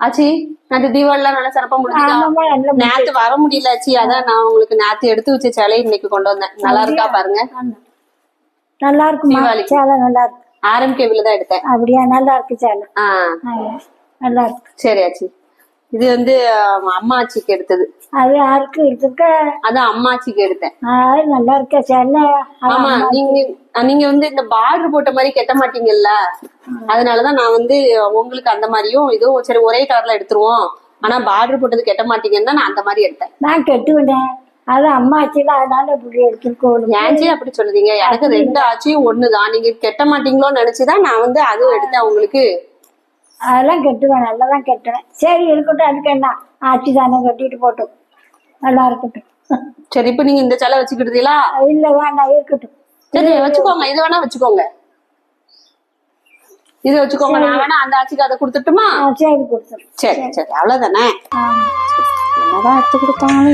ஆச்சி நேற்று தீபாவளிலாம் நல்லா சிறப்பா முடிஞ்சா? நேத்து வர முடியல ஆச்சி, அதான் நான் உங்களுக்கு நேத்து எடுத்து வச்ச சேலை இன்னைக்கு கொண்டு வந்தேன். நல்லா இருக்கா பாருங்க. நல்லா இருக்கு சேலை, நல்லா இருக்கு. RMKல தான் எடுத்தேன். அப்படியா? நல்லா இருக்கு சேலை. நல்லா இருக்கு. சரி ஆச்சி. இது வந்து அம்மா ஆச்சிக்கு எடுத்தது. அது யாருக்கு எடுத்துருக்க? அதான் அம்மா ஆச்சிக்கு எடுத்தேன். நல்லா இருக்க சேலை. ஆமா, நீங்க வந்து இந்த பார்டர் போட்ட மாதிரி கட்ட மாட்டீங்கல்ல, அதனாலதான் நான் வந்து உங்களுக்கு அந்த மாதிரியும் இதோ சரி ஒரே கலர்ல எடுத்துருவோம், ஆனா பார்டர் போட்டது கட்ட மாட்டீங்கன்னா நான் அந்த மாதிரி எடுத்தேன். நான் கட்டுவேன். அது அம்மா ஆச்சில, அதனால இப்படி எடுத்துருக்கோம். ஏன்ச்சி அப்படி சொல்லுதீங்க? எனக்கு 2 ஆச்சியும் ஒண்ணுதான். நீங்க கட்ட மாட்டீங்களோன்னு நினைச்சுதான் நான் வந்து அதுவும் எடுத்தேன் உங்களுக்கு. அதெல்லாம் கட்டுவேன், நல்லாதான் கட்டுவேன். சரி இருக்கட்டும், அதுக்கு என்ன ஆச்சி தானே, கட்டிட்டு போட்டோம், நல்லா இருக்கட்டும். சரி, இப்ப நீங்க இந்த சேலை வச்சுக்கிட்டீங்களா? இல்ல வேண்டாம், இருக்கட்டும். சரி வச்சுக்கோங்க, இது வேணா வச்சுக்கோங்க, இது வச்சுக்கோங்க. நான் வேணா அந்த ஆச்சிக்கு அதை கொடுத்துட்டுமா? சரி கொடுத்துரு. சரி சரி, அவ்வளவுதானே. என்னதான் எடுத்து கொடுத்தாலும்